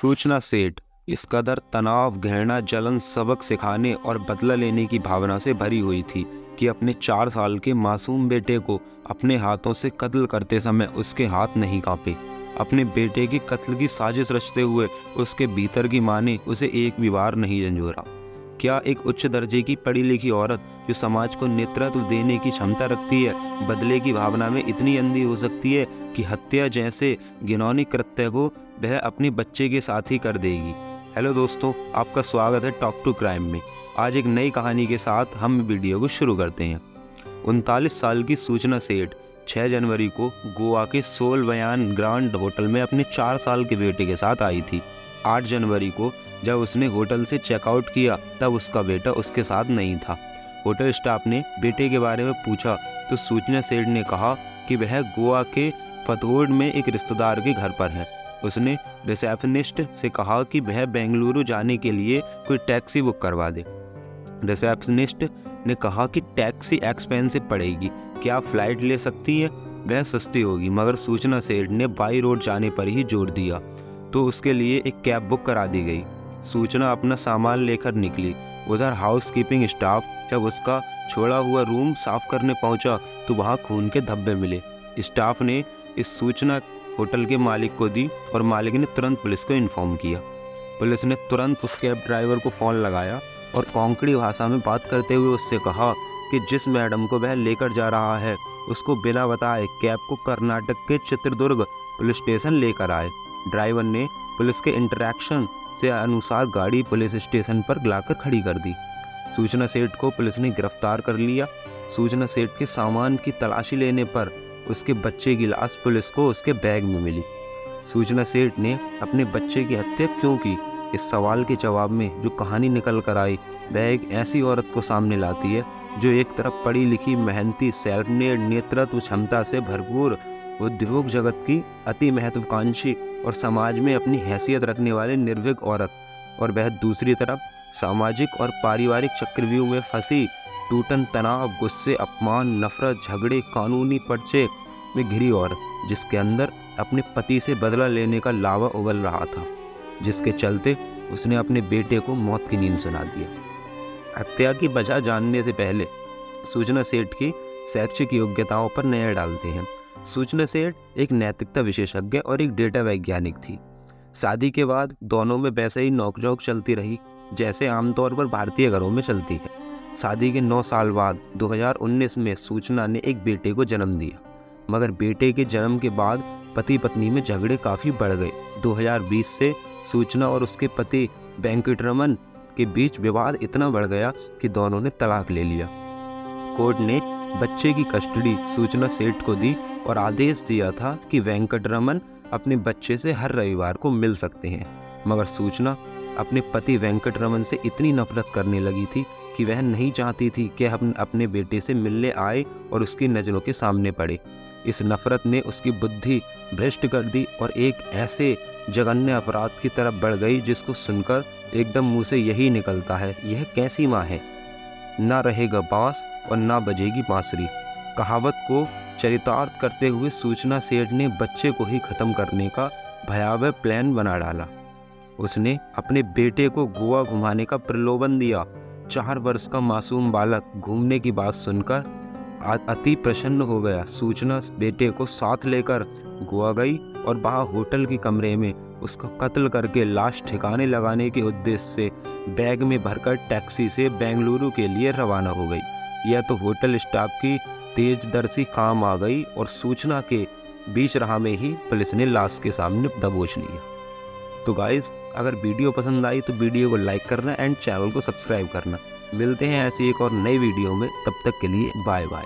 सूचना सेठ इस कदर तनाव, घृणा, जलन, सबक सिखाने और बदला लेने की भावना से भरी हुई थी कि अपने 4 साल के मासूम बेटे को अपने हाथों से कत्ल करते समय उसके हाथ नहीं कांपे। अपने बेटे के कत्ल की साजिश रचते हुए उसके भीतर की मां ने उसे एक भी बार नहीं झंझोरा। क्या एक उच्च दर्जे की पढ़ी लिखी औरत जो समाज को नेतृत्व देने की क्षमता रखती है, बदले की भावना में इतनी अंधी हो सकती है कि हत्या जैसे घिनौनी कृत्य को वह अपने बच्चे के साथ ही कर देगी? हेलो दोस्तों, आपका स्वागत है टॉक टू क्राइम में। आज एक नई कहानी के साथ हम वीडियो को शुरू करते हैं। 39 साल की सूचना सेठ 6 जनवरी को गोवा के सोल बयान ग्रांड होटल में अपने 4 साल के बेटे के साथ आई थी। 8 जनवरी को जब उसने होटल से चेकआउट किया तब उसका बेटा उसके साथ नहीं था। होटल स्टाफ ने बेटे के बारे में पूछा तो सूचना सेठ ने कहा कि वह गोवा के फतोड में एक रिश्तेदार के घर पर है। उसने रिसेप्शनिस्ट से कहा कि वह बेंगलुरु जाने के लिए कोई टैक्सी बुक करवा दे। रिसेप्शनिस्ट ने कहा कि टैक्सी एक्सपेंसिव पड़ेगी, क्या आप फ्लाइट ले सकती हैं? वह सस्ती होगी। मगर सूचना सेठ ने बाई रोड जाने पर ही जोर दिया तो उसके लिए एक कैब बुक करा दी गई। सूचना अपना सामान लेकर निकली। उधर हाउसकीपिंग स्टाफ जब उसका छोड़ा हुआ रूम साफ करने पहुंचा तो वहां खून के धब्बे मिले। स्टाफ ने इस सूचना होटल के मालिक को दी और मालिक ने तुरंत पुलिस को इन्फॉर्म किया। पुलिस ने तुरंत उस कैब ड्राइवर को फ़ोन लगाया और कोंकणी भाषा में बात करते हुए उससे कहा कि जिस मैडम को वह लेकर जा रहा है उसको बिना बताए कैब को कर्नाटक के चित्रदुर्ग पुलिस स्टेशन लेकर आए। ड्राइवर ने पुलिस के इंटरैक्शन से अनुसार गाड़ी पुलिस स्टेशन पर लाकर खड़ी कर दी। सूचना सेठ को पुलिस ने गिरफ्तार कर लिया। सूचना सेठ के सामान की तलाशी लेने पर उसके बच्चे की लाश पुलिस को उसके बैग में मिली। सूचना सेठ ने अपने बच्चे की हत्या क्यों की, इस सवाल के जवाब में जो कहानी निकल कर आई वह एक ऐसी औरत को सामने लाती है जो एक तरफ पढ़ी लिखी, मेहनती, सेल्फ मेड, नेतृत्व क्षमता से भरपूर, उद्योग जगत की अति महत्वाकांक्षी और समाज में अपनी हैसियत रखने वाली निर्भीक औरत, और वह दूसरी तरफ सामाजिक और पारिवारिक चक्रव्यूह में फंसी टूटन, तनाव, गुस्से, अपमान, नफरत, झगड़े, कानूनी पर्चे में घिरी औरत, जिसके अंदर अपने पति से बदला लेने का लावा उबल रहा था, जिसके चलते उसने अपने बेटे को मौत की नींद सुना दी। हत्या की वजह जानने से पहले सूचना सेठ की शैक्षिक योग्यताओं पर नजर डालते हैं। सूचना सेठ एक नैतिकता विशेषज्ञ और एक डेटा वैज्ञानिक थी। शादी के बाद दोनों में वैसे ही नोकझोंक चलती रही जैसे आमतौर पर भारतीय घरों में चलती है। शादी के 9 साल बाद 2019 में सूचना ने एक बेटे को जन्म दिया, मगर बेटे के जन्म के बाद पति पत्नी में झगड़े काफ़ी बढ़ गए। 2020 से सूचना और उसके पति वेंकटरमन के बीच विवाद इतना बढ़ गया कि दोनों ने तलाक ले लिया। कोर्ट ने बच्चे की कस्टडी सूचना सेठ को दी और आदेश दिया था कि वेंकटरमन अपने बच्चे से हर रविवार को मिल सकते हैं। मगर सूचना अपने पति वेंकटरमन से इतनी नफरत करने लगी थी कि वह नहीं चाहती थी कि हम अपने बेटे से मिलने आए और उसकी नज़रों के सामने पड़े। इस नफरत ने उसकी बुद्धि भ्रष्ट कर दी और एक ऐसे जघन्य अपराध की तरफ बढ़ गई जिसको सुनकर एकदम मुंह से यही निकलता है, यह कैसी माँ है, ना रहेगा बांस और ना बजेगी बांसुरी। कहावत को चरितार्थ करते हुए सूचना सेठ ने बच्चे को ही खत्म करने का भयावह प्लान बना डाला। उसने अपने बेटे को गोवा घुमाने का प्रलोभन दिया। 4 वर्ष का मासूम बालक घूमने की बात सुनकर अति प्रसन्न हो गया। सूचना बेटे को साथ लेकर गोवा गई और वहाँ होटल के कमरे में उसका कत्ल करके लाश ठिकाने लगाने के उद्देश्य से बैग में भरकर टैक्सी से बेंगलुरु के लिए रवाना हो गई। यह तो होटल स्टाफ की तेजदर्शी काम आ गई और सूचना के बीच राह में ही पुलिस ने लाश के सामने दबोच लिया। तो गाइस, अगर वीडियो पसंद आई तो वीडियो को लाइक करना एंड चैनल को सब्सक्राइब करना। मिलते हैं ऐसी एक और नई वीडियो में, तब तक के लिए बाय बाय।